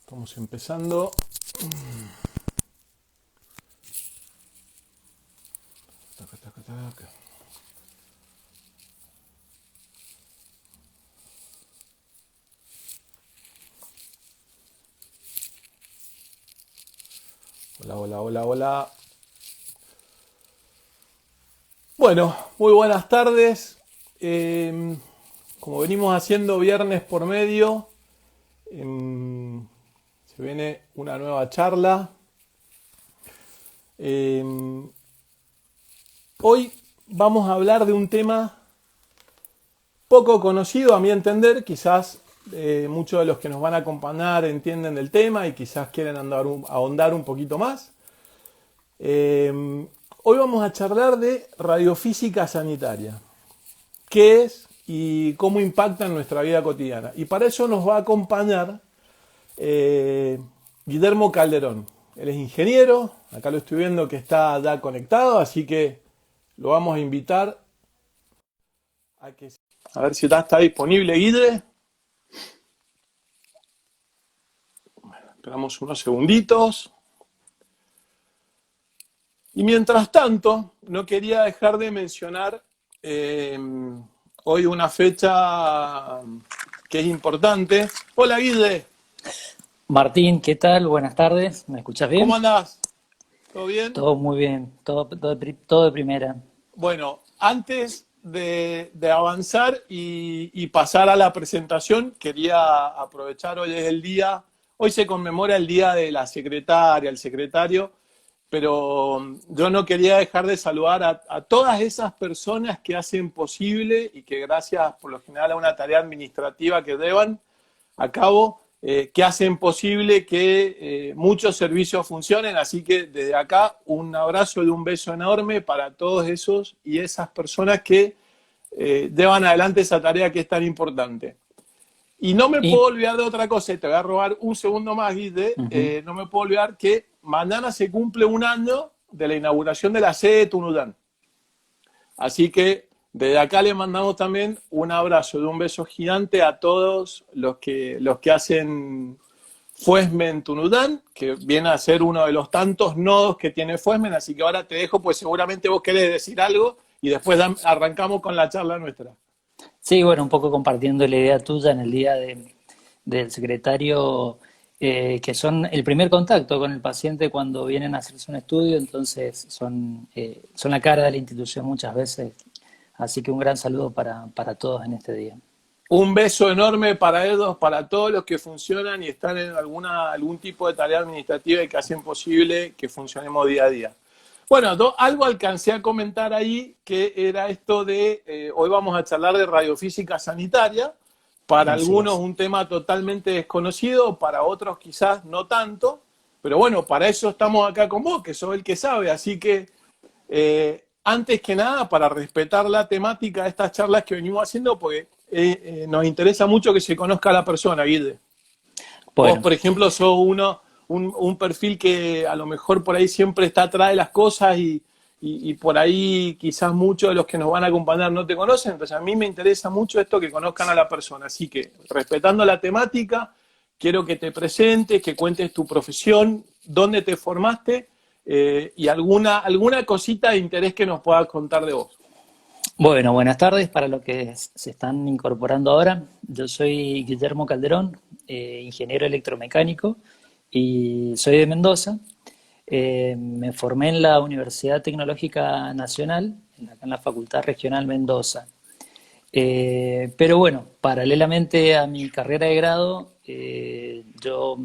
Estamos empezando. Taca, taca, taca. Hola, hola, hola, hola. Bueno, muy buenas tardes. Como venimos haciendo viernes por medio, se viene una nueva charla. Eh, Hoy vamos a hablar de un tema poco conocido a mi entender. Quizás muchos de los que nos van a acompañar entienden del tema y quizás quieren ahondar un poquito más. Hoy vamos a charlar de radiofísica sanitaria. ¿Qué es y cómo impacta en nuestra vida cotidiana? Y para eso nos va a acompañar Guillermo Calderón. Él es ingeniero, acá lo estoy viendo que está ya conectado, así que lo vamos a invitar a ver si ya está disponible, Guille. Esperamos unos segunditos. Y mientras tanto, no quería dejar de mencionar hoy una fecha que es importante. Hola, Guille. Martín, ¿qué tal? Buenas tardes. ¿Me escuchas ¿Cómo bien? andás? ¿Todo bien? Todo muy bien, todo de primera. Bueno, antes de avanzar y pasar a la presentación, quería aprovechar, hoy es el día, hoy se conmemora el día de la secretaria, el secretario, pero yo no quería dejar de saludar a todas esas personas que hacen posible y que gracias por lo general a una tarea administrativa que llevan a cabo, que hacen posible que muchos servicios funcionen. Así que desde acá un abrazo y un beso enorme para todos esos y esas personas que llevan adelante esa tarea que es tan importante. Y no me puedo Y olvidar de otra cosa, y te voy a robar un segundo más, Guille. ujú. No me puedo olvidar que mañana se cumple un año de la inauguración de la sede de Tunuyán. Así que desde acá le mandamos también un abrazo y un beso gigante a todos los que hacen Fuesmen Tunuyán, que viene a ser uno de los tantos nodos que tiene Fuesmen. Así que ahora te dejo, pues seguramente vos querés decir algo y después arrancamos con la charla nuestra. Sí, bueno, un poco compartiendo la idea tuya en el día del secretario, que son el primer contacto con el paciente cuando vienen a hacerse un estudio, entonces son la cara de la institución muchas veces. Así que un gran saludo para todos en este día. Un beso enorme para ellos, para todos los que funcionan y están en algún tipo de tarea administrativa y que hacen posible que funcionemos día a día. Bueno, algo alcancé a comentar ahí, que era esto de, hoy vamos a charlar de radiofísica sanitaria, para Así algunos es. un tema totalmente desconocido, para otros quizás no tanto, pero bueno, para eso estamos acá con vos, que sos el que sabe, así que antes que nada, para respetar la temática de estas charlas que venimos haciendo, porque nos interesa mucho que se conozca a la persona, Guille. Vos, Bueno, por ejemplo, sos un perfil que a lo mejor por ahí siempre está atrás de las cosas y por ahí quizás muchos de los que nos van a acompañar no te conocen. Entonces a mí me interesa mucho esto, que conozcan a la persona. Así que, respetando la temática, quiero que te presentes, que cuentes tu profesión, dónde te formaste y alguna cosita de interés que nos puedas contar de vos. Bueno, buenas tardes para los que se están incorporando ahora. Yo soy Guillermo Calderón, ingeniero electromecánico y soy de Mendoza. Me formé en la Universidad Tecnológica Nacional, acá en la Facultad Regional Mendoza. Pero bueno, paralelamente a mi carrera de grado, yo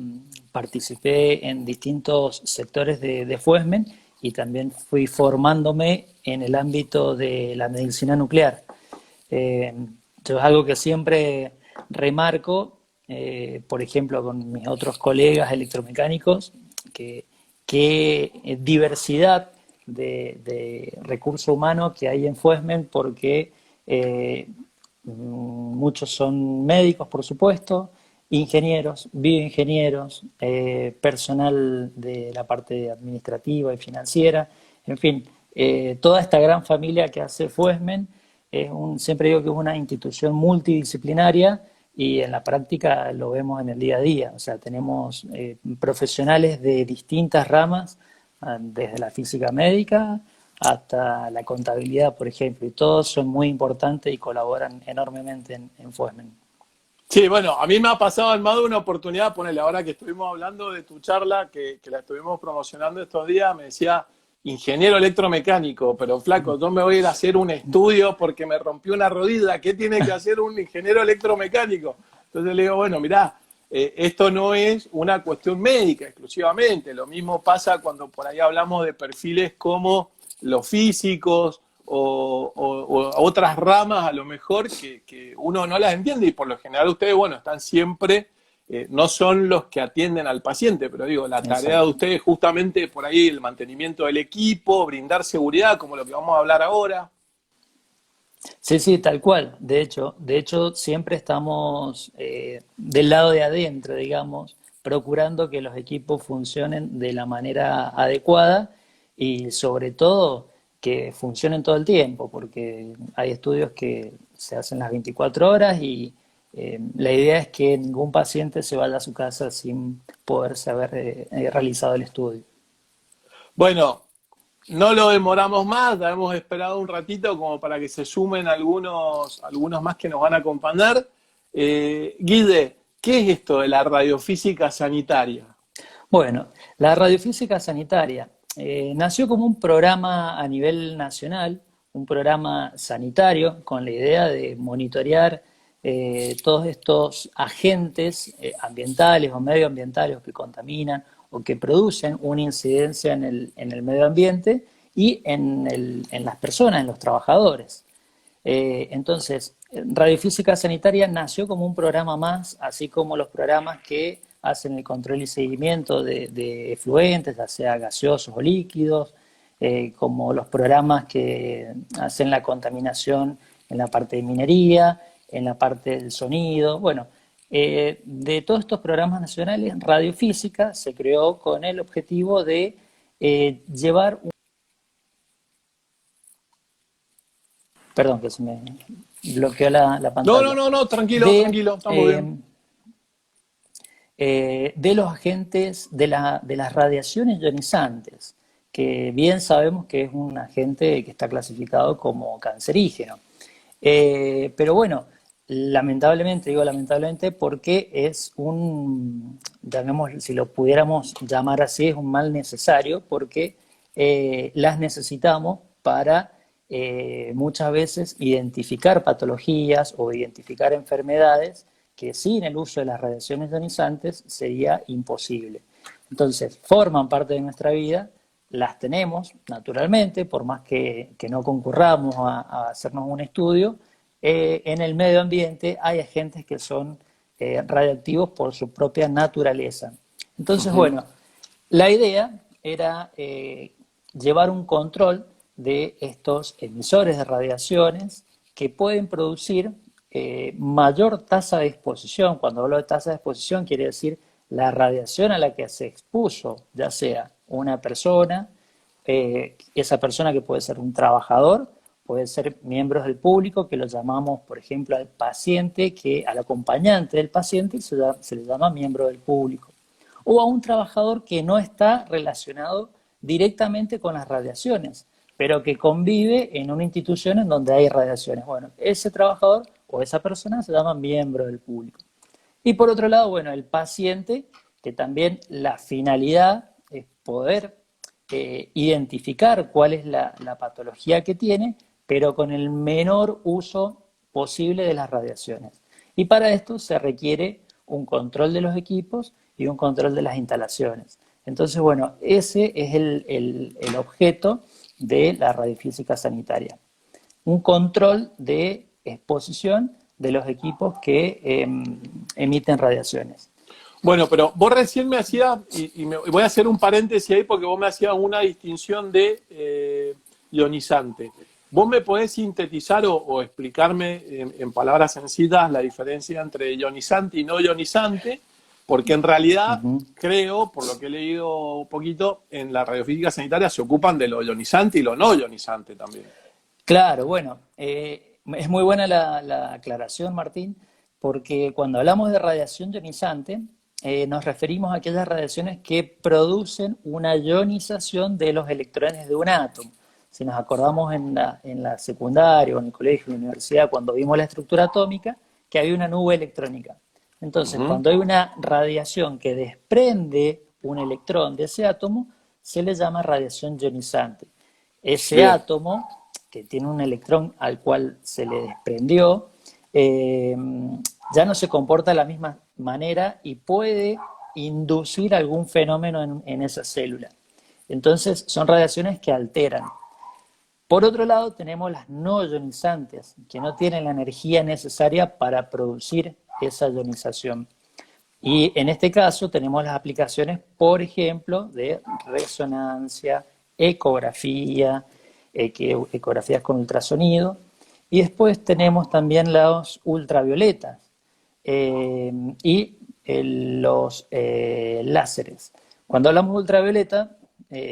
participé en distintos sectores de Fuesmen y también fui formándome en el ámbito de la medicina nuclear. Eh, yo es algo que siempre remarco, por ejemplo, con mis otros colegas electromecánicos, que qué diversidad de recurso humano que hay en Fuesmen, porque eh, muchos son médicos, por supuesto, ingenieros, bioingenieros, personal de la parte administrativa y financiera, en fin, toda esta gran familia que hace Fuesmen siempre digo que es una institución multidisciplinaria y en la práctica lo vemos en el día a día. O sea, tenemos profesionales de distintas ramas, desde la física médica hasta la contabilidad, por ejemplo, y todos son muy importantes y colaboran enormemente en Fuesmen. Sí, bueno, a mí me ha pasado en más de una oportunidad, ponele, ahora que estuvimos hablando de tu charla, que la estuvimos promocionando estos días, me decía ingeniero electromecánico, pero flaco, yo me voy a ir a hacer un estudio porque me rompió una rodilla, ¿qué tiene que hacer un ingeniero electromecánico? Entonces le digo, bueno, mirá, esto no es una cuestión médica exclusivamente, lo mismo pasa cuando por ahí hablamos de perfiles como los físicos, o otras ramas a lo mejor que uno no las entiende y por lo general ustedes, bueno, están siempre, no son los que atienden al paciente, pero digo, la tarea de Exacto. ustedes es justamente por ahí el mantenimiento del equipo, brindar seguridad, como lo que vamos a hablar ahora. Sí, sí, tal cual. De hecho, siempre estamos del lado de adentro, digamos, procurando que los equipos funcionen de la manera adecuada y sobre todo que funcionen todo el tiempo, porque hay estudios que se hacen las 24 horas y la idea es que ningún paciente se vaya a su casa sin poderse haber realizado el estudio. Bueno, no lo demoramos más, ya hemos esperado un ratito como para que se sumen algunos más que nos van a acompañar. Guide, ¿qué es esto de la radiofísica sanitaria? Bueno, la radiofísica sanitaria nació como un programa a nivel nacional, un programa sanitario con la idea de monitorear todos estos agentes ambientales o medioambientales que contaminan o que producen una incidencia en el medio ambiente y en las personas, en los trabajadores. Entonces, Radiofísica Sanitaria nació como un programa más, así como los programas que hacen el control y seguimiento de efluentes, ya sea gaseosos o líquidos, como los programas que hacen la contaminación en la parte de minería, en la parte del sonido. Bueno, de todos estos programas nacionales, Radiofísica se creó con el objetivo de llevar un... Perdón, que se me bloqueó la No, no, pantalla. no, no, tranquilo, De, tranquilo, estamos bien. eh, de los agentes, de las radiaciones ionizantes, que bien sabemos que es un agente que está clasificado como cancerígeno. Pero bueno, lamentablemente, digo lamentablemente porque es un, llamemos, si lo pudiéramos llamar así, es un mal necesario porque las necesitamos para muchas veces identificar patologías o identificar enfermedades que sin el uso de las radiaciones ionizantes sería imposible. Entonces, forman parte de nuestra vida, las tenemos naturalmente, por más que no concurramos a hacernos un estudio, en el medio ambiente hay agentes que son radioactivos por su propia naturaleza. Entonces, Ujú. bueno, la idea era llevar un control de estos emisores de radiaciones que pueden producir mayor tasa de exposición. Cuando hablo de tasa de exposición, quiere decir la radiación a la que se expuso, ya sea una persona, esa persona que puede ser un trabajador, puede ser miembros del público, que lo llamamos, por ejemplo, al paciente, al acompañante del paciente se le llama miembro del público, o a un trabajador que no está relacionado directamente con las radiaciones, pero que convive en una institución en donde hay radiaciones. Bueno, ese trabajador o esa persona se llama miembro del público. Y por otro lado, bueno, el paciente, que también la finalidad es poder identificar cuál es la patología que tiene, pero con el menor uso posible de las radiaciones. Y para esto se requiere un control de los equipos y un control de las instalaciones. Entonces, bueno, ese es el objeto de la radiofísica sanitaria. Un control de exposición de los equipos que emiten radiaciones. Bueno, pero vos recién me hacías, y voy a hacer un paréntesis ahí porque vos me hacías una distinción de ionizante. ¿Vos me podés sintetizar o explicarme en palabras sencillas la diferencia entre ionizante y no ionizante? Porque en realidad Uh -huh. creo, por lo que he leído un poquito, en la radiofísica sanitaria se ocupan de lo ionizante y lo no ionizante también. Claro, bueno, es muy buena la aclaración, Martín, porque cuando hablamos de radiación ionizante, nos referimos a aquellas radiaciones que producen una ionización de los electrones de un átomo. Si nos acordamos en la secundaria o en el colegio, en la universidad, cuando vimos la estructura atómica, que había una nube electrónica. Entonces, cuando hay una radiación que desprende un electrón de ese átomo, se le llama radiación ionizante. Ese Bien. átomo, que tiene un electrón al cual se le desprendió, ya no se comporta de la misma manera y puede inducir algún fenómeno en esa célula. Entonces, son radiaciones que alteran. Por otro lado, tenemos las no ionizantes, que no tienen la energía necesaria para producir esa ionización. Y en este caso tenemos las aplicaciones, por ejemplo, de resonancia, ecografía, ecografías con ultrasonido, y después tenemos también los ultravioletas y los láseres. Cuando hablamos de ultravioleta,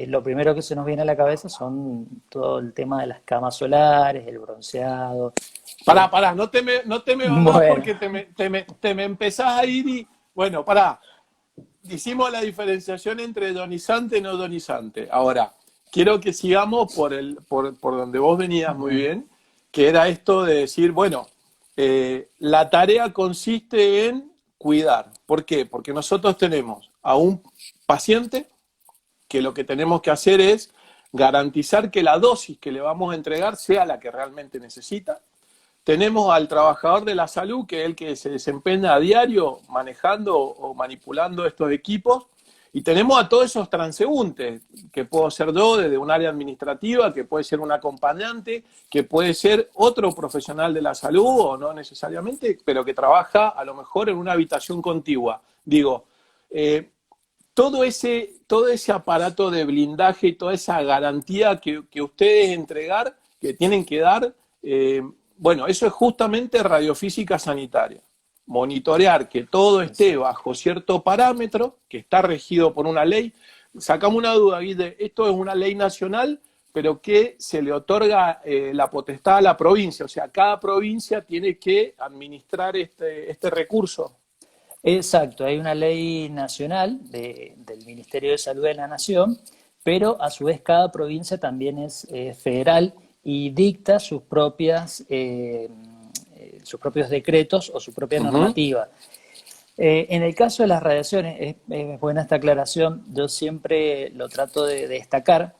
lo primero que se nos viene a la cabeza son todo el tema de las camas solares, el bronceado. Pará, no te me vayas Bueno, porque te me empezás a ir y... Bueno, pará. Hicimos la diferenciación entre ionizante y no ionizante. Ahora, quiero que sigamos por donde vos venías muy bien, que era esto de decir, bueno, la tarea consiste en cuidar. ¿Por qué? Porque nosotros tenemos a un paciente que lo que tenemos que hacer es garantizar que la dosis que le vamos a entregar sea la que realmente necesita. Tenemos al trabajador de la salud, que es el que se desempeña a diario manejando o manipulando estos equipos. Y tenemos a todos esos transeúntes, que puedo ser yo desde un área administrativa, que puede ser un acompañante, que puede ser otro profesional de la salud o no necesariamente, pero que trabaja a lo mejor en una habitación contigua. Digo, todo ese aparato de blindaje y toda esa garantía que ustedes entregar, que tienen que dar, bueno, eso es justamente radiofísica sanitaria. Monitorear que todo esté bajo cierto parámetro, que está regido por una ley. Sacamos una duda, Guille, esto es una ley nacional, pero que se le otorga la potestad a la provincia, o sea, cada provincia tiene que administrar este recurso. exacto, hay una ley nacional del Ministerio de Salud de la Nación, pero a su vez cada provincia también es federal y dicta sus propios decretos o su propia Uh -huh. normativa. En el caso de las radiaciones, es buena esta aclaración, yo siempre lo trato de destacar,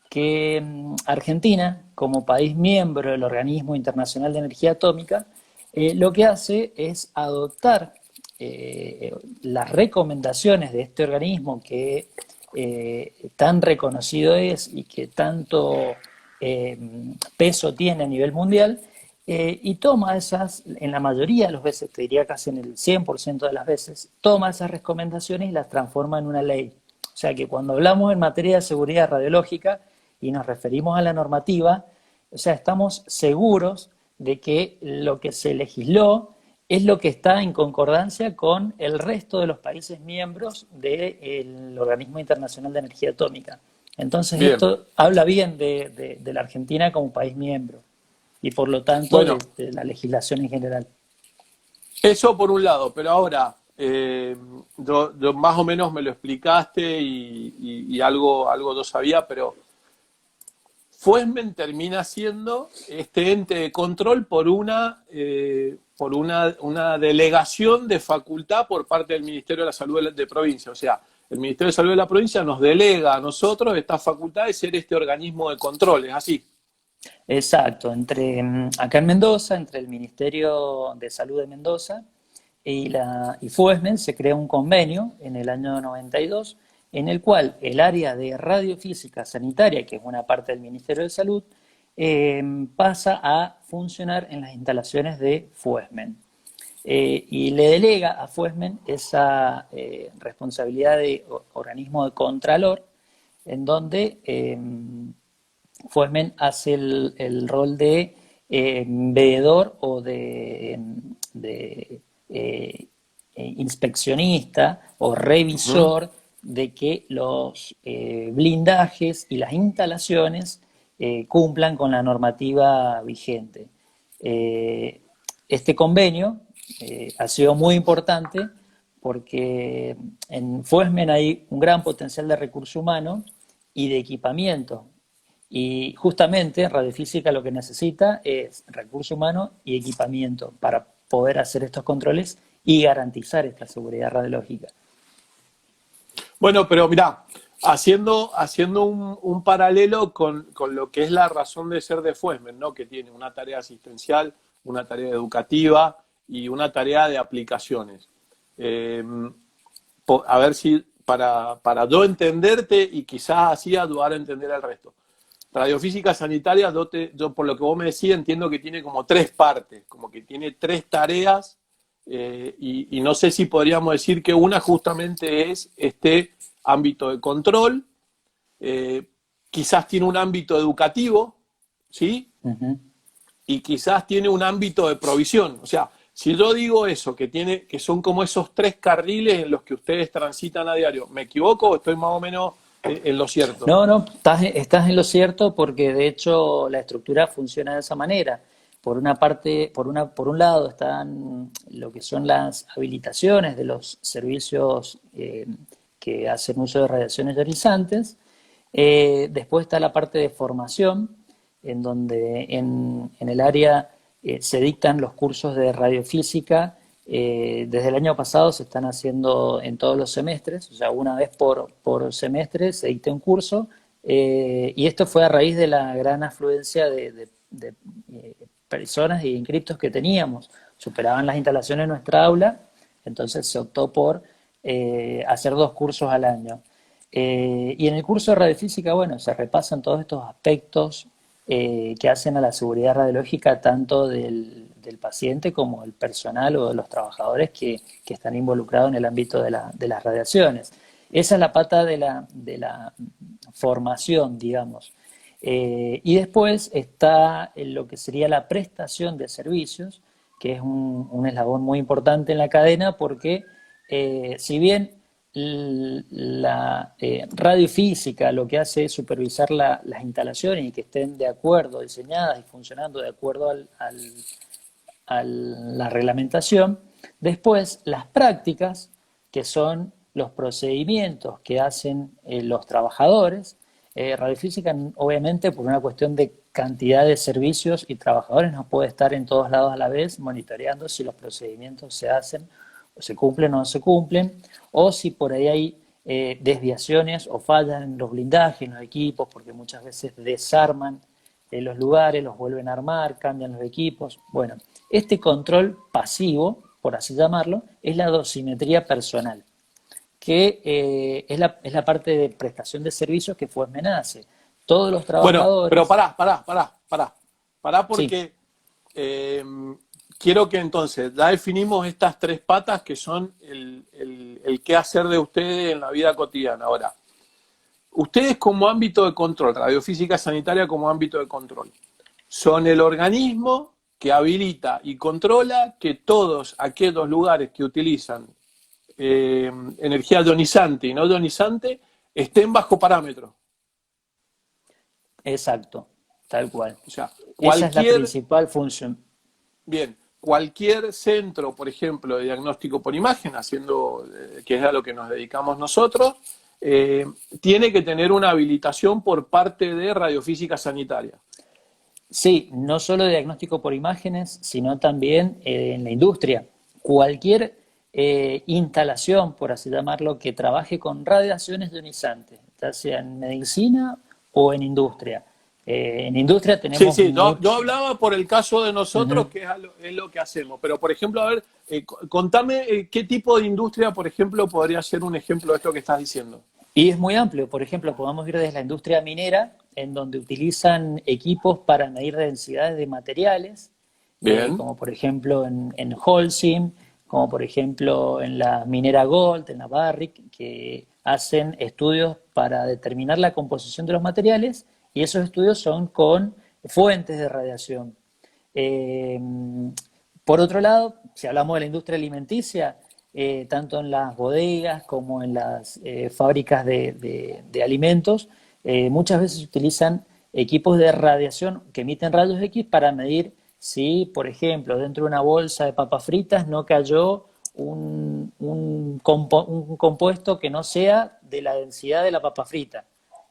que Argentina, como país miembro del Organismo Internacional de Energía Atómica, lo que hace es adoptar las recomendaciones de este organismo que tan reconocido es y que tanto peso tiene a nivel mundial, y toma esas, en la mayoría de las veces, te diría casi en el 100% de las veces, toma esas recomendaciones y las transforma en una ley. O sea que cuando hablamos en materia de seguridad radiológica y nos referimos a la normativa, o sea, estamos seguros de que lo que se legisló es lo que está en concordancia con el resto de los países miembros del Organismo Internacional de Energía Atómica. Entonces Bien, esto habla bien de la Argentina como país miembro y por lo tanto bueno, de la legislación en general. eso por un lado, pero ahora, yo más o menos me lo explicaste y algo yo sabía, pero Fuesmen termina siendo este ente de control por una delegación de facultad por parte del Ministerio de la Salud de provincia. O sea, el Ministerio de Salud de la provincia nos delega a nosotros esta facultad de ser este organismo de control, ¿es así? Exacto, acá en Mendoza, entre el Ministerio de Salud de Mendoza y Fuesmen, se crea un convenio en el año 92 en el cual el área de radiofísica sanitaria, que es una parte del Ministerio de Salud, pasa a funcionar en las instalaciones de Fuesmen. Y le delega a Fuesmen esa responsabilidad de organismo de contralor, en donde Fuesmen hace el rol de veedor o de inspeccionista o Uh -huh. revisor de que los blindajes y las instalaciones cumplan con la normativa vigente. Este convenio ha sido muy importante porque en Fuesmen hay un gran potencial de recurso humano y de equipamiento. Y justamente radiofísica lo que necesita es recurso humano y equipamiento para poder hacer estos controles y garantizar esta seguridad radiológica. Bueno, pero mirá, haciendo un paralelo con lo que es la razón de ser de Fuesmen, ¿no? Que tiene una tarea asistencial, una tarea educativa y una tarea de aplicaciones. Eh, a ver si, para yo entenderte y quizás así ayudar a entender al resto. Radiofísica sanitaria, yo por lo que vos me decís, entiendo que tiene como tres partes, como que tiene tres tareas, y no sé si podríamos decir que una justamente es este ámbito de control, quizás tiene un ámbito educativo, ¿sí? Uh-huh. Y quizás tiene un ámbito de provisión. O sea, si yo digo eso, que son como esos tres carriles en los que ustedes transitan a diario, ¿me equivoco o estoy más o menos en lo cierto? No, no, estás en lo cierto porque de hecho la estructura funciona de esa manera. Por una parte, por un lado están lo que son las habilitaciones de los servicios que hacen uso de radiaciones ionizantes. Después está la parte de formación, en donde en el área se dictan los cursos de radiofísica. Desde el año pasado se están haciendo en todos los semestres, o sea, una vez por semestre se dicta un curso, y esto fue a raíz de la gran afluencia de personas y inscriptos que teníamos. Superaban las instalaciones en nuestra aula, entonces se optó por hacer 2 cursos al año. Y en el curso de radiofísica, bueno, se repasan todos estos aspectos que hacen a la seguridad radiológica tanto del paciente como del personal o de los trabajadores que están involucrados en el ámbito de las radiaciones. Esa es la pata de la formación, digamos. Y después está lo que sería la prestación de servicios, que es un eslabón muy importante en la cadena porque si bien la radiofísica lo que hace es supervisar las instalaciones y que estén de acuerdo, diseñadas y funcionando de acuerdo a la reglamentación. Después, las prácticas, que son los procedimientos que hacen los trabajadores. Radiofísica, obviamente, por una cuestión de cantidad de servicios y trabajadores, no puede estar en todos lados a la vez monitoreando si los procedimientos se hacen o se cumplen o no se cumplen, o si por ahí hay desviaciones o fallan en los blindajes, en los equipos, porque muchas veces desarman los lugares, los vuelven a armar, cambian los equipos. Bueno, este control pasivo, por así llamarlo, es la dosimetría personal, que es la parte de prestación de servicios que Fuesmen hace. Todos los Bueno, trabajadores... pero pará Sí, porque quiero que entonces ya definimos estas tres patas que son el qué hacer de ustedes en la vida cotidiana. Ahora, ustedes como ámbito de control, radiofísica sanitaria como ámbito de control, son el organismo que habilita y controla que todos aquellos lugares que utilizan energía ionizante y no ionizante estén bajo parámetros. exacto, tal cual. O sea, Esa es la cualquier, principal función. bien, cualquier centro, por ejemplo, de diagnóstico por imagen, haciendo, que es a lo que nos dedicamos nosotros, tiene que tener una habilitación por parte de radiofísica sanitaria. Sí, no solo diagnóstico por imágenes, sino también en la industria. Cualquier instalación, por así llamarlo, que trabaje con radiaciones ionizantes, ya sea en medicina o en industria. En industria Sí, tenemos sí, yo mucho... hablaba por el caso de nosotros, Uh-huh. que es lo que hacemos. Pero, por ejemplo, a ver, contame qué tipo de industria, por ejemplo, podría ser un ejemplo de esto que estás diciendo. Y es muy amplio. Por ejemplo, podemos ir desde la industria minera, en donde utilizan equipos para medir densidades de materiales, Bien. como por ejemplo en Holcim, como por ejemplo en la minera Gold, en la Barrick, que hacen estudios para determinar la composición de los materiales y esos estudios son con fuentes de radiación. Eh, por otro lado, si hablamos de la industria alimenticia, tanto en las bodegas como en las fábricas de alimentos, muchas veces se utilizan equipos de radiación que emiten rayos X para medir si, por ejemplo, dentro de una bolsa de papas fritas no cayó un compuesto que no sea de la densidad de la papa frita.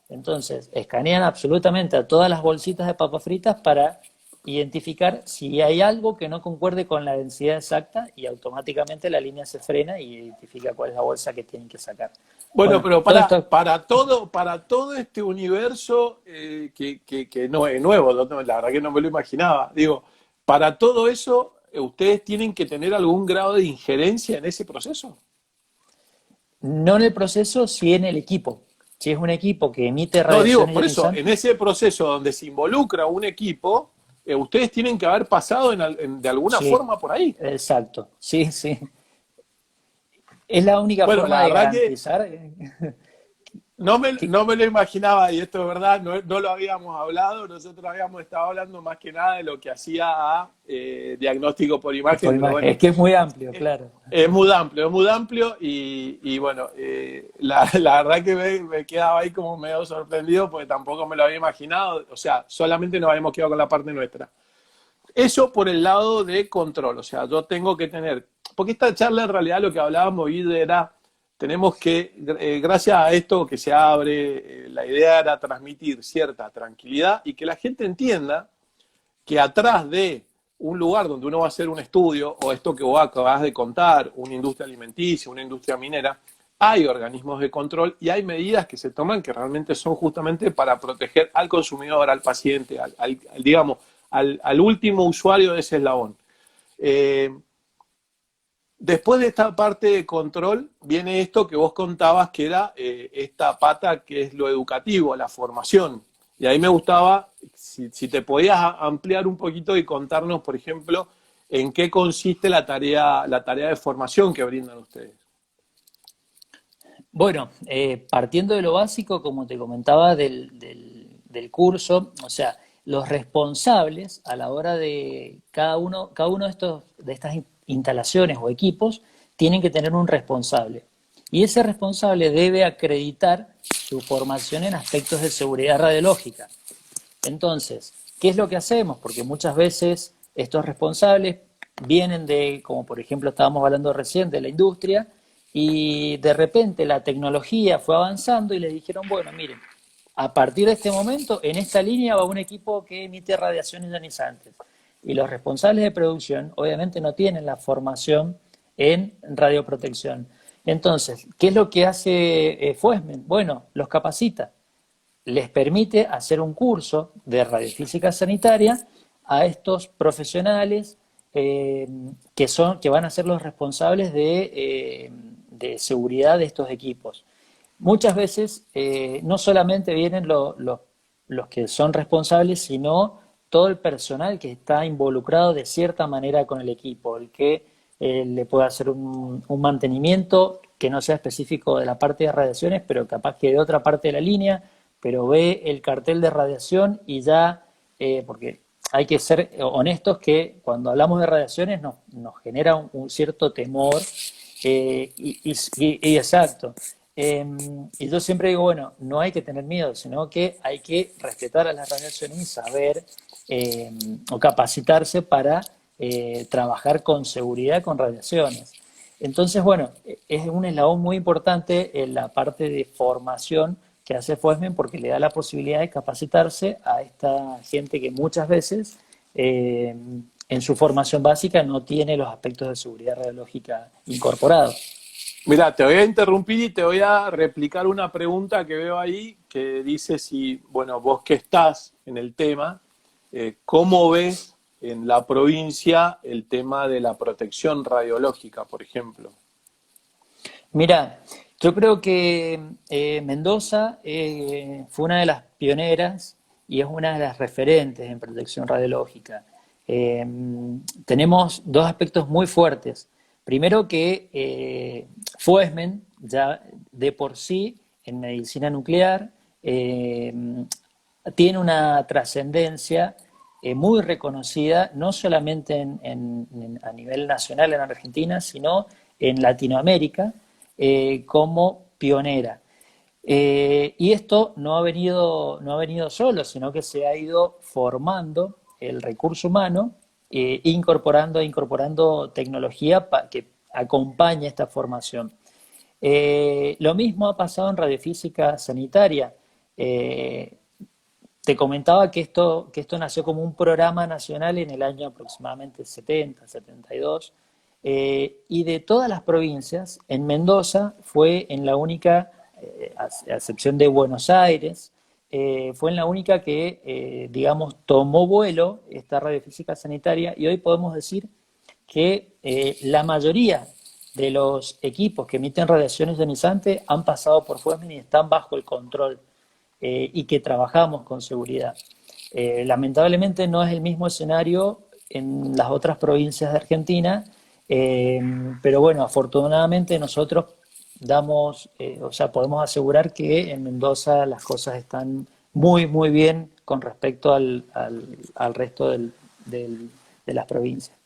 Entonces, escanean absolutamente a todas las bolsitas de papas fritas para identificar si hay algo que no concuerde con la densidad exacta y automáticamente la línea se frena y identifica cuál es la bolsa que tienen que sacar. Bueno, Bueno, pero todo esto, para todo este universo que no es nuevo, la verdad que no me lo imaginaba. Digo, para todo eso, ¿ustedes tienen que tener algún grado de injerencia en ese proceso? no en el proceso, sí en el equipo. Si es un equipo que emite No, digo, radiaciones por eso, en ionizantes, ese proceso donde se involucra un equipo, ustedes tienen que haber pasado de alguna sí, forma por ahí. exacto, sí, sí. Es la única Bueno, forma la de verdad que garantizar que, no me lo imaginaba, y esto es verdad, no lo habíamos hablado, nosotros habíamos estado hablando más que nada de lo que hacía a diagnóstico por por imagen, pero imagen, bueno, es que es muy amplio, eh, claro. es muy amplio y bueno, la verdad que me quedaba ahí como medio sorprendido porque tampoco me lo había imaginado, o sea, solamente nos habíamos quedado con la parte nuestra. Eso por el lado de control, o sea, yo tengo que tener, porque esta charla en realidad lo que hablábamos hoy era, tenemos que, gracias a esto que se abre, la idea era transmitir cierta tranquilidad y que la gente entienda que atrás de un lugar donde uno va a hacer un estudio, o esto que vos acabás de contar, una industria alimenticia, una industria minera, hay organismos de control y hay medidas que se toman que realmente son justamente para proteger al consumidor, al paciente, digamos, al último usuario de ese eslabón. Eh, Después de esta parte de control, viene esto que vos contabas, que era esta pata que es lo educativo, la formación. Y ahí me gustaba, si te podías ampliar un poquito y contarnos, por ejemplo, en qué consiste la tarea de formación que brindan ustedes. Bueno, partiendo de lo básico, como te comentaba, del curso, o sea, los responsables a la hora de cada uno de de estas instalaciones o equipos tienen que tener un responsable. Y ese responsable debe acreditar su formación en aspectos de seguridad radiológica. Entonces, ¿qué es lo que hacemos? Porque muchas veces estos responsables vienen de, como por ejemplo estábamos hablando recién, de la industria, y de repente la tecnología fue avanzando y les dijeron, bueno, miren, a partir de este momento, en esta línea va un equipo que emite radiaciones ionizantes. Y los responsables de producción obviamente no tienen la formación en radioprotección. Entonces, ¿qué es lo que hace Fuesmen? Bueno, los capacita, les permite hacer un curso de radiofísica sanitaria a estos profesionales que van a ser los responsables de seguridad de estos equipos. Muchas veces no solamente vienen los que son responsables, sino todo el personal que está involucrado de cierta manera con el equipo, el que le puede hacer un mantenimiento que no sea específico de la parte de radiaciones, pero capaz que de otra parte de la línea, pero ve el cartel de radiación y ya, porque hay que ser honestos que cuando hablamos de radiaciones nos genera un cierto temor y exacto. Y yo siempre digo, bueno, no hay que tener miedo, sino que hay que respetar a las radiaciones y saber eh, o capacitarse para trabajar con seguridad con radiaciones. Entonces, bueno, es un eslabón muy importante en la parte de formación que hace FOSMEN porque le da la posibilidad de capacitarse a esta gente que muchas veces en su formación básica no tiene los aspectos de seguridad radiológica incorporados. Mira, te voy a interrumpir y te voy a replicar una pregunta que veo ahí que dice si, bueno, vos que estás en el tema, ¿cómo ves en la provincia el tema de la protección radiológica, por ejemplo? Mira, yo creo que Mendoza fue una de las pioneras y es una de las referentes en protección radiológica. Eh, Tenemos dos aspectos muy fuertes. Primero que Fuesmen, ya de por sí en medicina nuclear, tiene una trascendencia muy reconocida, no solamente a nivel nacional en Argentina, sino en Latinoamérica como pionera. Y esto no ha venido solo, sino que se ha ido formando el recurso humano incorporando tecnología que acompañe esta formación. Lo mismo ha pasado en radiofísica sanitaria. Eh, Te comentaba que esto nació como un programa nacional en el año aproximadamente 70, 72, y de todas las provincias, en Mendoza fue en la única, a excepción de Buenos Aires, fue en la única que, digamos, tomó vuelo esta radiofísica sanitaria, y hoy podemos decir que la mayoría de los equipos que emiten radiaciones ionizantes han pasado por FUESMIN y están bajo el control, y que trabajamos con seguridad. Lamentablemente no es el mismo escenario en las otras provincias de Argentina, eh, pero bueno, afortunadamente nosotros o sea, podemos asegurar que en Mendoza las cosas están muy, muy bien con respecto al resto de las provincias.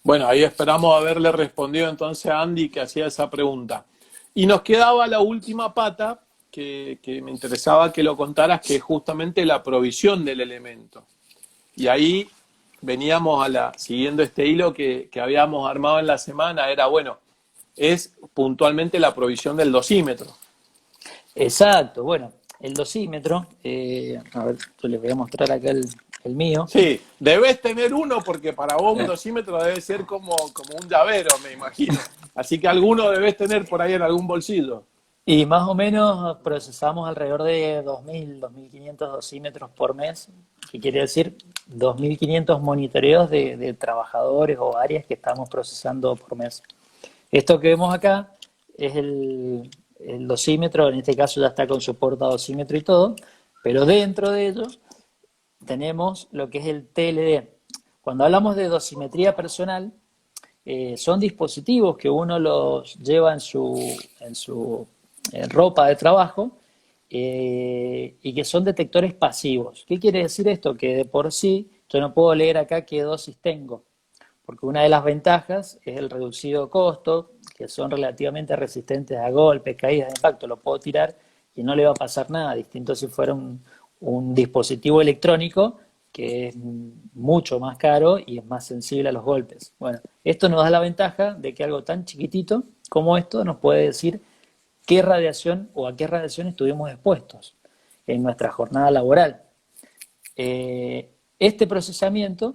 Bueno, ahí esperamos haberle respondido entonces a Andy que hacía esa pregunta. Y nos quedaba la última pata que me interesaba que lo contaras, que es justamente la provisión del elemento. Y ahí veníamos siguiendo este hilo que habíamos armado en la semana, era bueno, es puntualmente la provisión del dosímetro. Exacto, bueno, el dosímetro, a ver, yo les voy a mostrar acá el mío. Sí, debes tener uno porque para vos un dosímetro debe ser como un llavero, me imagino. Así que alguno debes tener por ahí en algún bolsillo. Y más o menos procesamos alrededor de 2.000, 2.500 dosímetros por mes, que quiere decir 2.500 monitoreos de trabajadores o áreas que estamos procesando por mes. Esto que vemos acá es el dosímetro, en este caso ya está con su portadosímetro y todo, pero dentro de ellos tenemos lo que es el TLD. Cuando hablamos de dosimetría personal, son dispositivos que uno los lleva en su ropa de trabajo, y que son detectores pasivos. ¿Qué quiere decir esto? Que de por sí yo no puedo leer acá qué dosis tengo, porque una de las ventajas es el reducido costo, que son relativamente resistentes a golpes, caídas de impacto, lo puedo tirar y no le va a pasar nada, distinto si fuera un dispositivo electrónico que es mucho más caro y es más sensible a los golpes. Bueno, esto nos da la ventaja de que algo tan chiquitito como esto nos puede decir qué radiación o a qué radiación estuvimos expuestos en nuestra jornada laboral. Este procesamiento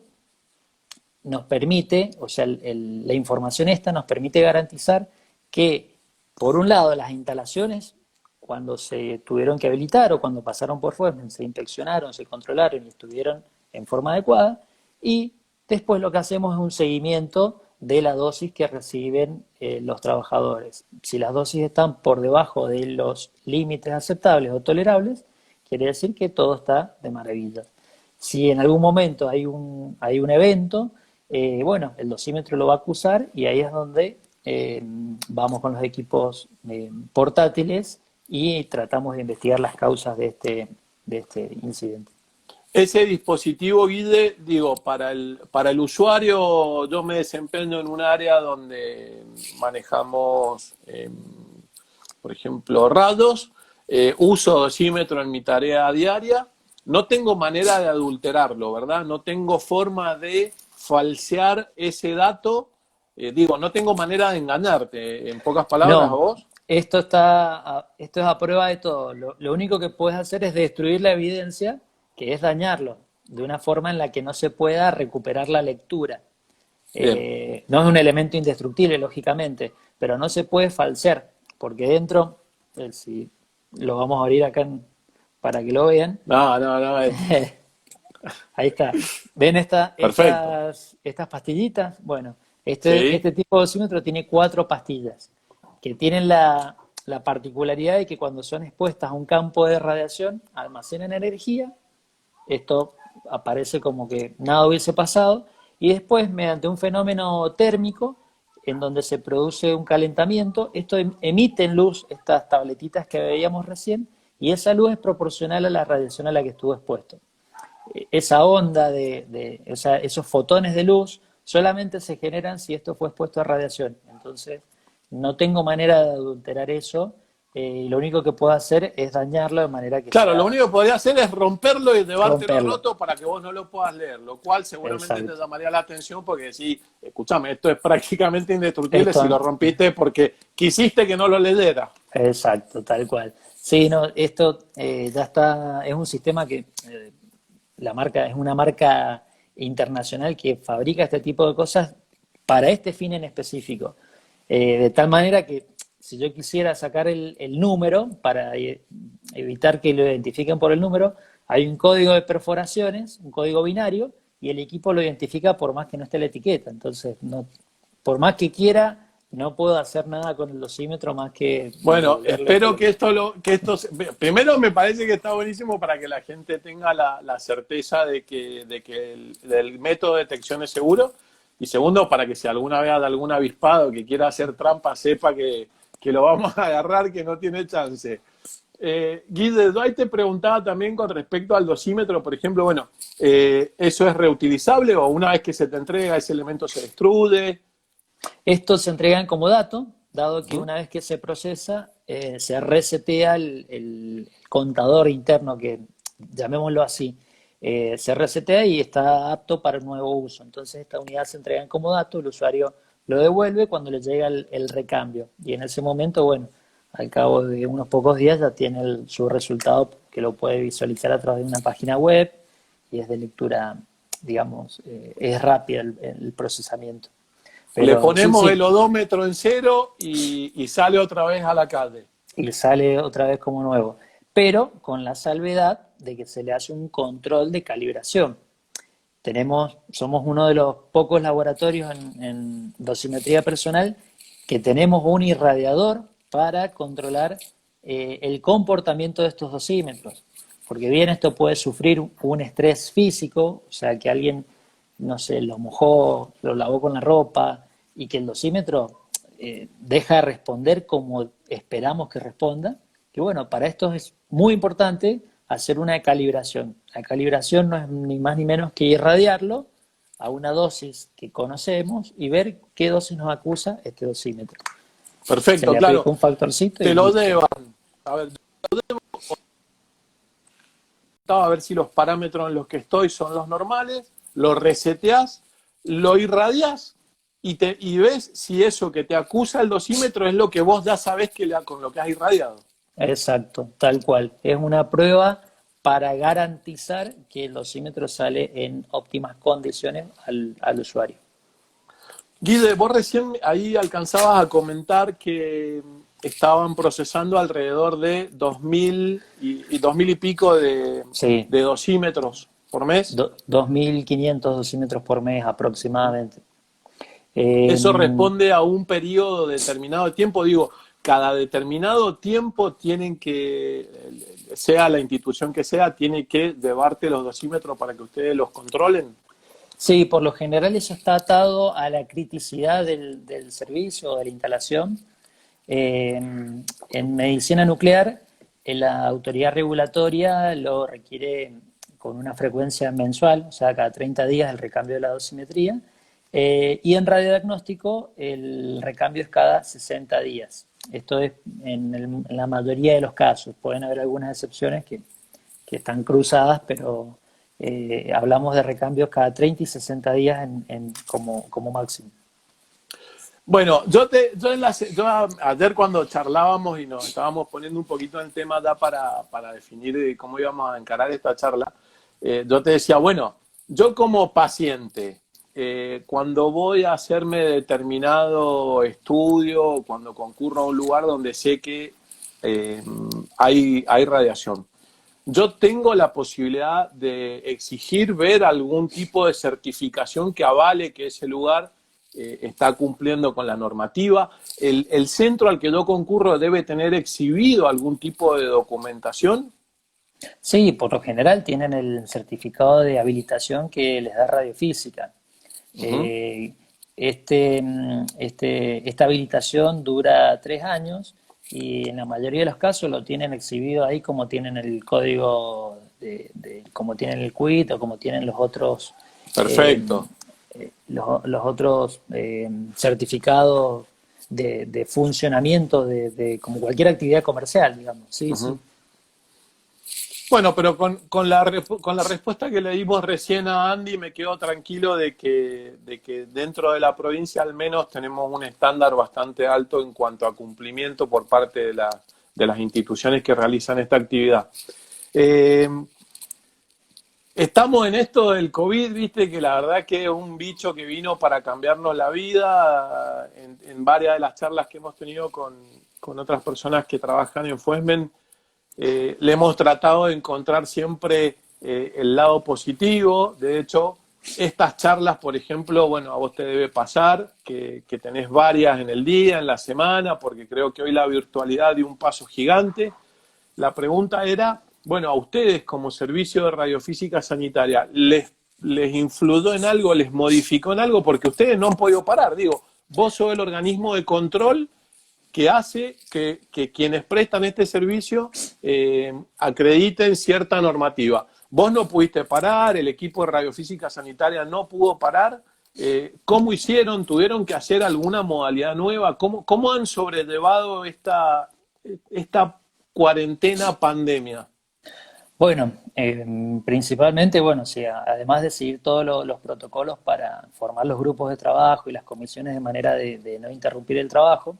nos permite, o sea, la información esta nos permite garantizar que, por un lado, las instalaciones, cuando se tuvieron que habilitar o cuando pasaron por FUESMIN, se inspeccionaron, se controlaron y estuvieron en forma adecuada, y después lo que hacemos es un seguimiento de la dosis que reciben los trabajadores. Si las dosis están por debajo de los límites aceptables o tolerables, quiere decir que todo está de maravilla. Si en algún momento hay un evento, bueno, el dosímetro lo va a acusar y ahí es donde vamos con los equipos portátiles y tratamos de investigar las causas de este incidente. Ese dispositivo, Guille, digo, para el usuario, yo me desempeño en un área donde manejamos, por ejemplo, radios, uso dosímetro en mi tarea diaria, no tengo manera de adulterarlo, ¿verdad? No tengo forma de falsear ese dato, digo, no tengo manera de engañarte, en pocas palabras, ¿a No, vos? esto es a prueba de todo. Lo único que puedes hacer es destruir la evidencia, que es dañarlo, de una forma en la que no se pueda recuperar la lectura. Bien. No es un elemento indestructible, lógicamente, pero no se puede falsear, porque dentro, si lo vamos a abrir acá para que lo vean, No, no, no, ahí está. ¿Ven perfecto. estas pastillitas? Bueno, Sí, este tipo de dosímetro tiene 4 pastillas que tienen la particularidad de que cuando son expuestas a un campo de radiación almacenan energía. Esto aparece como que nada hubiese pasado, y después, mediante un fenómeno térmico en donde se produce un calentamiento, esto emite en luz estas tabletitas que veíamos recién, y esa luz es proporcional a la radiación a la que estuvo expuesto. Esa onda o sea, esos fotones de luz solamente se generan si esto fue expuesto a radiación. Entonces, no tengo manera de adulterar eso, y lo único que puedo hacer es dañarlo de manera que Claro, lo sea único que podría hacer es romperlo y llevártelo romperlo. roto para que vos no lo puedas leer, lo cual seguramente te Exacto. llamaría la atención porque decís, escúchame, esto es prácticamente indestructible si lo Esto, rompiste porque quisiste que no lo leyera. exacto, tal cual. Sí, no, esto ya está, es un sistema que la marca es una marca internacional que fabrica este tipo de cosas para este fin en específico. De tal manera que si yo quisiera sacar el número para evitar que lo identifiquen por el número, hay un código de perforaciones, un código binario, y el equipo lo identifica por más que no esté la etiqueta. Entonces, no, por más que quiera, no puedo hacer nada con el dosímetro más que Bueno, devolverle espero todo. que primero me parece que está buenísimo para que la gente tenga la certeza de que el método de detección es seguro. Y segundo, para que si alguna vez hay algún avispado que quiera hacer trampa, sepa que lo vamos a agarrar, que no tiene chance. Guille, yo ahí te preguntaba también con respecto al dosímetro, por ejemplo, bueno, ¿eso es reutilizable o una vez que se te entrega ese elemento se destruye? Estos se entregan como dato, dado que Ujú. una vez que se procesa, se resetea el contador interno, que llamémoslo así, se resetea y está apto para un nuevo uso. Entonces, esta unidad se entrega como dato, el usuario lo devuelve cuando le llega el recambio. Y en ese momento, bueno, al cabo de unos pocos días ya tiene su resultado que lo puede visualizar a través de una página web y es de lectura, digamos, es rápida el procesamiento. Le Pero sí, ponemos sí, el odómetro en cero y sale otra vez a la calle. y sale otra vez como nuevo, pero con la salvedad de que se le hace un control de calibración. Somos uno de los pocos laboratorios en dosimetría personal que tenemos un irradiador para controlar el comportamiento de estos dosímetros. Porque bien esto puede sufrir un estrés físico, o sea, que alguien, no sé, lo mojó, lo lavó con la ropa y que el dosímetro deja de responder como esperamos que responda. Que bueno, para esto es muy importante hacer una calibración. La calibración no es ni más ni menos que irradiarlo a una dosis que conocemos y ver qué dosis nos acusa este dosímetro. Se Perfecto, le aplica claro. un factorcito y Te lo listo. llevan. A ver, a ver si los parámetros en los que estoy son los normales, lo reseteas, lo irradias y ves si eso que te acusa el dosímetro es lo que vos ya sabés con lo que has irradiado. Exacto, tal cual. Es una prueba para garantizar que el dosímetro sale en óptimas condiciones al usuario. Guide, vos recién ahí alcanzabas a comentar que estaban procesando alrededor de 2.000 y 2.000 y pico Sí, de dosímetros por mes. 2.500 dosímetros por mes aproximadamente. Eso Eh, responde a un periodo determinado de tiempo. Digo, cada determinado tiempo tienen que, sea la institución que sea, tiene que llevarte los dosímetros para que ustedes los controlen. Sí, por lo general eso está atado a la criticidad del servicio o de la instalación. En medicina nuclear, la autoridad regulatoria lo requiere con una frecuencia mensual, o sea, cada 30 días el recambio de la dosimetría. Y en radiodiagnóstico el recambio es cada 60 días. Esto es en la mayoría de los casos. Pueden haber algunas excepciones que están cruzadas, pero hablamos de recambios cada 30 y 60 días como máximo. Bueno, ayer cuando charlábamos y nos estábamos poniendo un poquito en el tema ya para definir cómo íbamos a encarar esta charla, yo te decía, bueno, yo como paciente, cuando voy a hacerme determinado estudio, cuando concurro a un lugar donde sé que eh, hay radiación, yo tengo la posibilidad de exigir ver algún tipo de certificación que avale que ese lugar está cumpliendo con la normativa. El centro al que yo concurro debe tener exhibido algún tipo de documentación. Sí, por lo general tienen el certificado de habilitación que les da radiofísica. Ujú. Eh, esta habilitación dura 3 años y en la mayoría de los casos lo tienen exhibido ahí como tienen el código, como tienen el quit o como tienen eh, Perfecto. los otros certificados de funcionamiento como cualquier actividad comercial, digamos. Sí, sí. Ujú. Bueno, pero con la respuesta que le dimos recién a Andy me quedo tranquilo de que dentro de la provincia al menos tenemos un estándar bastante alto en cuanto a cumplimiento por parte de las instituciones que realizan esta actividad. Eh, Estamos en esto del COVID, viste, que la verdad que es un bicho que vino para cambiarnos la vida. En varias de las charlas que hemos tenido con otras personas que trabajan en Fuesmen, le hemos tratado de encontrar siempre el lado positivo. De hecho, estas charlas, por ejemplo, bueno, a vos te debe pasar que tenés varias en el día, en la semana, porque creo que hoy la virtualidad dio un paso gigante. La pregunta era, bueno, a ustedes como servicio de radiofísica sanitaria, ¿les influyó en algo, les modificó en algo? Porque ustedes no han podido parar. Digo, vos sos el organismo de control que hace que quienes prestan este servicio acrediten cierta normativa. Vos no pudiste parar, el equipo de radiofísica sanitaria no pudo parar. ¿Cómo hicieron? ¿Tuvieron que hacer alguna modalidad nueva? ¿Cómo han sobrellevado esta cuarentena pandemia? Bueno, principalmente, bueno, sí, además de seguir todos los protocolos para formar los grupos de trabajo y las comisiones de manera de no interrumpir el trabajo,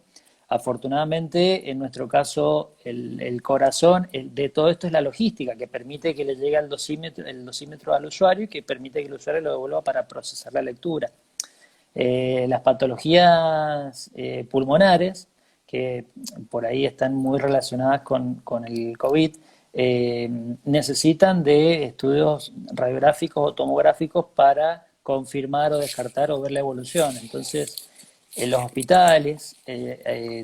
afortunadamente, en nuestro caso, el corazón de todo esto es la logística, que permite que le llegue el dosímetro al usuario y que permite que el usuario lo devuelva para procesar la lectura. Las patologías pulmonares, que por ahí están muy relacionadas con el COVID, necesitan de estudios radiográficos o tomográficos para confirmar o descartar o ver la evolución. Entonces, los hospitales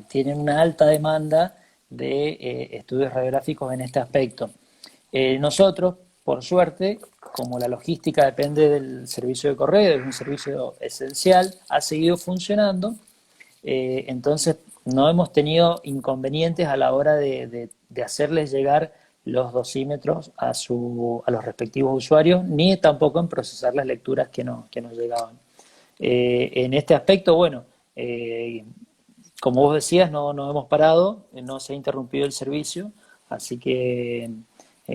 tienen una alta demanda de estudios radiográficos en este aspecto. Nosotros, por suerte, como la logística depende del servicio de correo, es un servicio esencial, ha seguido funcionando, entonces no hemos tenido inconvenientes a la hora de hacerles llegar los dosímetros a los respectivos usuarios, ni tampoco en procesar las lecturas que nos llegaban. En este aspecto, bueno, como vos decías, no hemos parado, no se ha interrumpido el servicio, así que,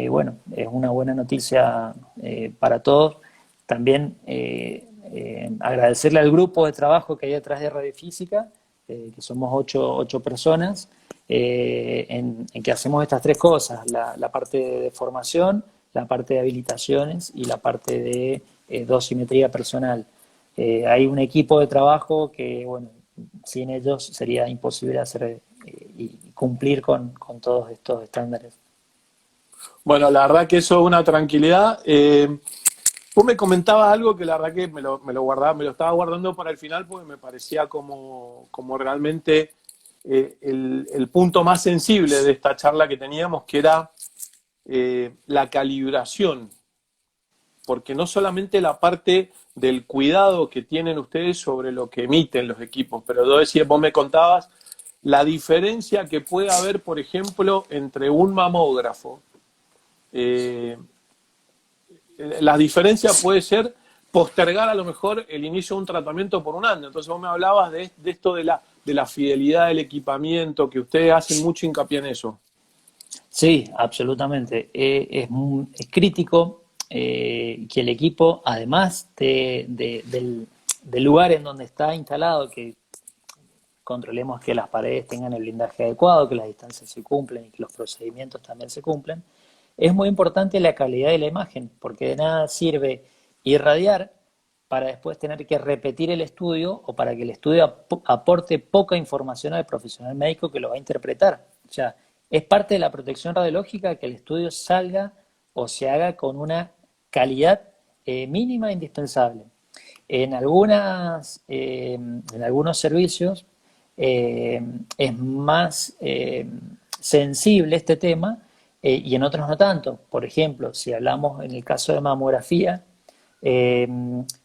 bueno, es una buena noticia para todos. También agradecerle al grupo de trabajo que hay detrás de Radiofísica, que somos ocho personas, en que hacemos estas tres cosas, la parte de formación, la parte de habilitaciones y la parte de dosimetría personal. Hay un equipo de trabajo que, bueno, sin ellos sería imposible hacer y cumplir con todos estos estándares. Bueno, la verdad que eso es una tranquilidad. Vos me comentabas algo que la verdad que me lo guardaba, me lo estaba guardando para el final porque me parecía como realmente el punto más sensible de esta charla que teníamos, que era la calibración. Porque no solamente la parte del cuidado que tienen ustedes sobre lo que emiten los equipos, pero vos me contabas la diferencia que puede haber, por ejemplo, entre un mamógrafo. La diferencia puede ser postergar a lo mejor el inicio de un tratamiento por un año. Entonces vos me hablabas de esto de la fidelidad del equipamiento, que ustedes hacen mucho hincapié en eso. Sí, absolutamente. Es crítico que el equipo, además del lugar en donde está instalado, que controlemos que las paredes tengan el blindaje adecuado, que las distancias se cumplen y que los procedimientos también se cumplen, es muy importante la calidad de la imagen, porque de nada sirve irradiar para después tener que repetir el estudio o para que el estudio aporte poca información al profesional médico que lo va a interpretar. O sea, es parte de la protección radiológica que el estudio salga o se haga con una calidad mínima e indispensable. En algunos servicios es más sensible este tema y en otros no tanto. Por ejemplo, si hablamos en el caso de mamografía,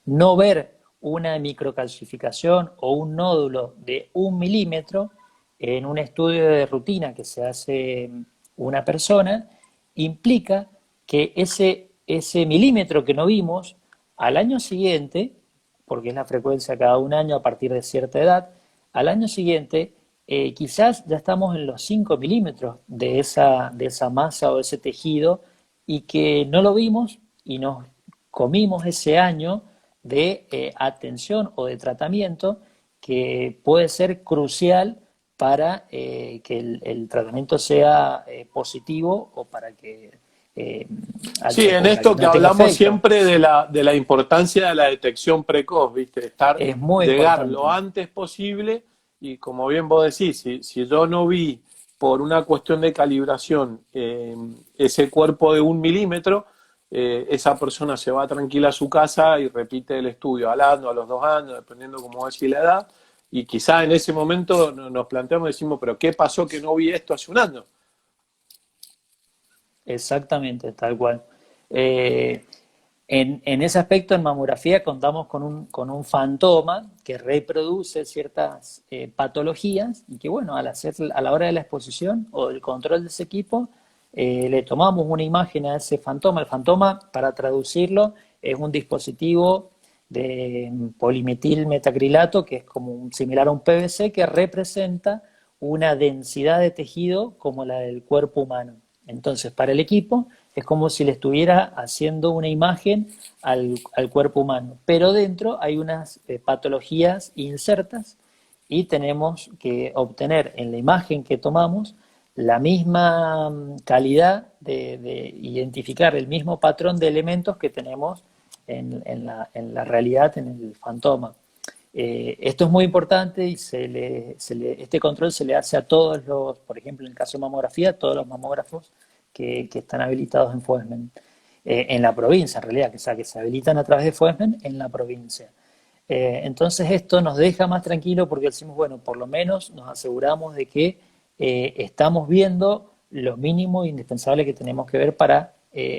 no ver una microcalcificación o un nódulo de 1 milímetro en un estudio de rutina que se hace una persona implica que ese milímetro que no vimos al año siguiente, porque es la frecuencia cada un año a partir de cierta edad, al año siguiente quizás ya estamos en los 5 milímetros de esa masa o de ese tejido y que no lo vimos y nos comimos ese año de atención o de tratamiento que puede ser crucial para que el tratamiento sea positivo o para que, eh, Sí, en o para que esto que no tenga hablamos efecto. siempre de la importancia de la detección precoz, ¿viste? Es muy Llegar importante. lo antes posible y como bien vos decís, si yo no vi por una cuestión de calibración ese cuerpo de 1 milímetro, esa persona se va tranquila a su casa y repite el estudio al año, a los 2 años, dependiendo como decís la edad, y quizá en ese momento nos planteamos y decimos, pero ¿qué pasó que no vi esto hace un año? Exactamente, tal cual. Eh, en ese aspecto, en mamografía contamos con un fantoma que reproduce ciertas patologías y que, bueno, a la hora de la exposición o del control de ese equipo, le tomamos una imagen a ese fantoma. El fantoma, para traducirlo, es un dispositivo de polimetil metacrilato, que es como similar a un PVC, que representa una densidad de tejido como la del cuerpo humano. Entonces, para el equipo es como si le estuviera haciendo una imagen al cuerpo humano, pero dentro hay unas patologías insertas y tenemos que obtener en la imagen que tomamos la misma calidad de identificar el mismo patrón de elementos que tenemos en la realidad, en el fantoma. Esto es muy importante y este control se le hace a todos los, por ejemplo, en el caso de mamografía, a todos los mamógrafos que están habilitados en FOESMEN, en la provincia en realidad, que se habilitan a través de FOESMEN en la provincia. Entonces esto nos deja más tranquilo porque decimos, bueno, por lo menos nos aseguramos de que estamos viendo lo mínimo indispensable que tenemos que ver para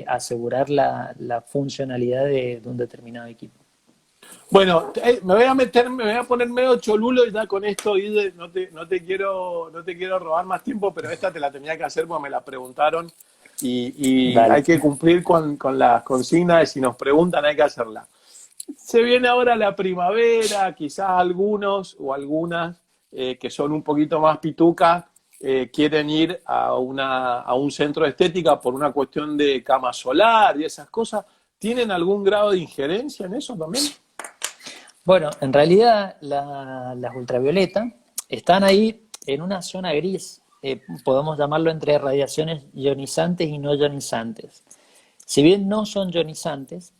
asegurar la funcionalidad de un determinado equipo. Bueno, me voy a poner medio cholulo y ya con esto, Ide, no te quiero robar más tiempo, pero esta te la tenía que hacer porque me la preguntaron y Dale. hay que cumplir con las consignas de si nos preguntan hay que hacerla. Se viene ahora la primavera, quizás algunos o algunas que son un poquito más pitucas quieren ir a un centro de estética por una cuestión de cama solar y esas cosas. ¿Tienen algún grado de injerencia en eso también? Bueno, en realidad las ultravioletas están ahí en una zona gris, podemos llamarlo entre radiaciones ionizantes y no ionizantes. Si bien no son ionizantes,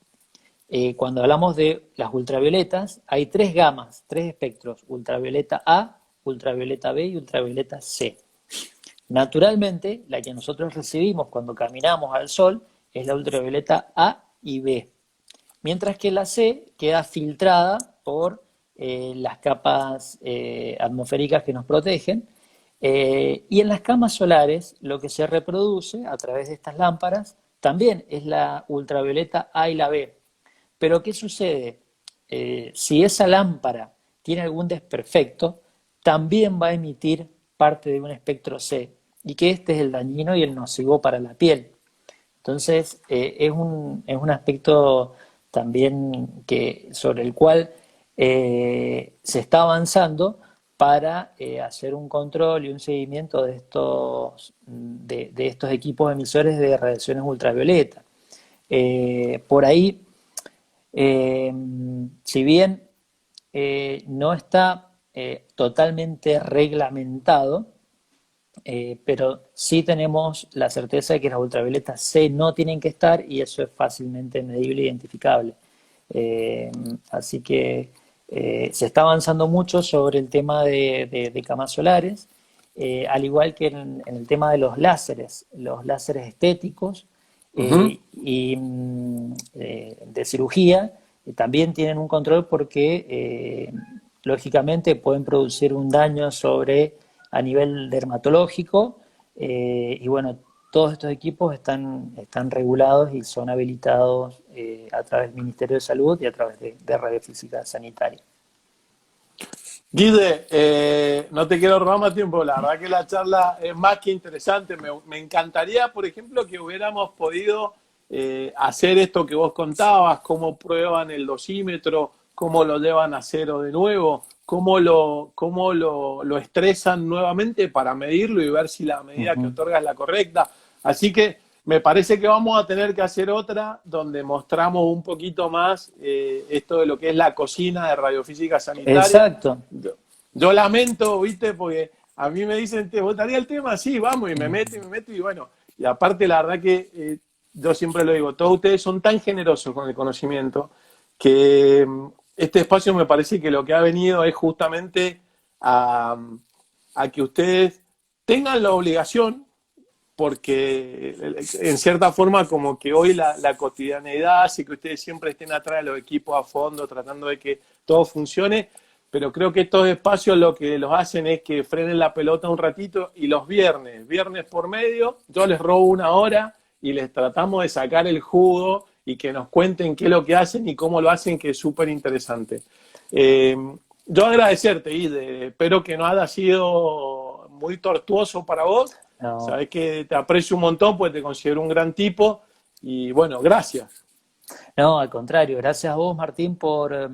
cuando hablamos de las ultravioletas, hay tres gamas, tres espectros, ultravioleta A, ultravioleta B y ultravioleta C. Naturalmente, la que nosotros recibimos cuando caminamos al sol es la ultravioleta A y B, mientras que la C queda filtrada por las capas atmosféricas que nos protegen. Y en las camas solares lo que se reproduce a través de estas lámparas también es la ultravioleta A y la B. Pero ¿qué sucede? Si esa lámpara tiene algún desperfecto, también va a emitir parte de un espectro C, y que este es el dañino y el nocivo para la piel. Entonces, es un aspecto también sobre el cual se está avanzando para hacer un control y un seguimiento de estos equipos emisores de radiaciones ultravioletas. Por ahí, eh, si bien no está totalmente reglamentado, pero sí tenemos la certeza de que las ultravioletas C no tienen que estar y eso es fácilmente medible e identificable. Así que se está avanzando mucho sobre el tema de camas solares, al igual que en el tema de los láseres estéticos Ujú. de cirugía, también tienen un control porque lógicamente pueden producir un daño a nivel dermatológico y bueno, todos estos equipos están regulados y son habilitados a través del Ministerio de Salud y a través de Radiofísica Sanitaria. Guide, no te quiero robar más tiempo, la verdad que la charla es más que interesante. Me encantaría, por ejemplo, que hubiéramos podido hacer esto que vos contabas, cómo prueban el dosímetro, cómo lo llevan a cero de nuevo, cómo lo estresan nuevamente para medirlo y ver si la medida que otorga es la correcta. Así que me parece que vamos a tener que hacer otra donde mostramos un poquito más esto de lo que es la cocina de radiofísica sanitaria. Exacto. Yo lamento, ¿viste? Porque a mí me dicen, ¿te gustaría el tema? Sí, vamos, y me meto, y bueno. Y aparte, la verdad que yo siempre lo digo, todos ustedes son tan generosos con el conocimiento que este espacio me parece que lo que ha venido es justamente a que ustedes tengan la obligación, porque en cierta forma como que hoy la cotidianeidad hace que ustedes siempre estén atrás de los equipos a fondo, tratando de que todo funcione, pero creo que estos espacios lo que los hacen es que frenen la pelota un ratito y los viernes por medio, yo les robo una hora y les tratamos de sacar el jugo y que nos cuenten qué es lo que hacen y cómo lo hacen, que es súper interesante. Yo agradecerte, Ide, espero que no haya sido muy tortuoso para vos. No. Sabés que te aprecio un montón, pues te considero un gran tipo y bueno, gracias. No, al contrario, gracias a vos, Martín, por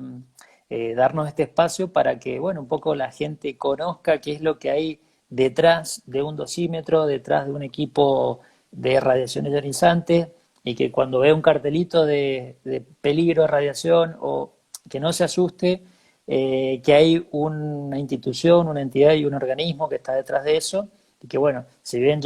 darnos este espacio para que, bueno, un poco la gente conozca qué es lo que hay detrás de un dosímetro, detrás de un equipo de radiación ionizante, y que cuando ve un cartelito de peligro de radiación o que no se asuste, que hay una institución, una entidad y un organismo que está detrás de eso, y que bueno, si bien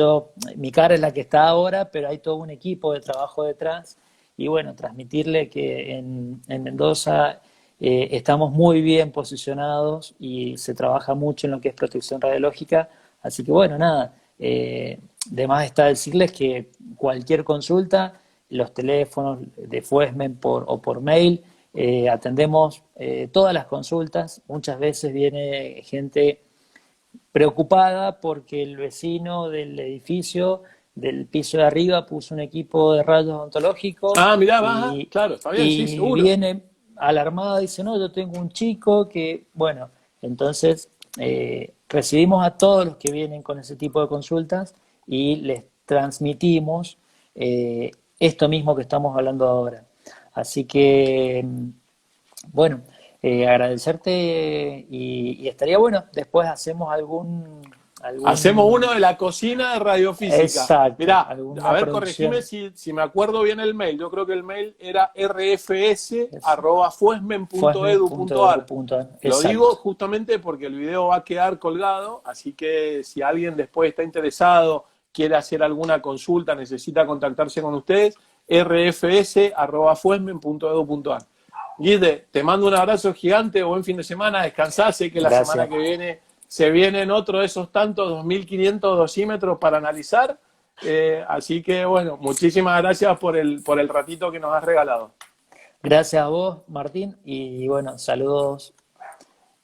mi cara es la que está ahora, pero hay todo un equipo de trabajo detrás, y bueno, transmitirle que en Mendoza estamos muy bien posicionados y se trabaja mucho en lo que es protección radiológica, así que bueno, nada, de más está decirles que cualquier consulta, los teléfonos de Fuesmen o por mail, atendemos todas las consultas. Muchas veces viene gente preocupada porque el vecino del edificio del piso de arriba puso un equipo de rayos odontológicos Ah, mirá, baja, claro, está bien, sí, y seguro. viene alarmada, dice, no, yo tengo un chico que, bueno, entonces recibimos a todos los que vienen con ese tipo de consultas y les transmitimos esto mismo que estamos hablando ahora. Así que, bueno, agradecerte y estaría bueno, después hacemos Hacemos uno de la cocina de radiofísica. exacto, Mirá, a alguna ver, corregime producción. si me acuerdo bien el mail. Yo creo que el mail era Es rfs@fuesmen.edu.ar. fuesmen.edu.ar, Lo digo exacto. justamente porque el video va a quedar colgado, así que si alguien después está interesado, quiere hacer alguna consulta, necesita contactarse con ustedes, rfs@fuesmen.edu.ar. Guide, te mando un abrazo gigante, buen fin de semana, descansá, sé que la semana Gracias. que viene se vienen otro de esos tantos 2.500 dosímetros para analizar, así que bueno, muchísimas gracias por el ratito que nos has regalado. Gracias a vos, Martín, y bueno, saludos,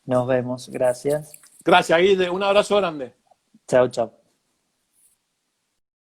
nos vemos, gracias. Gracias, Guide, un abrazo grande. Chao, chao.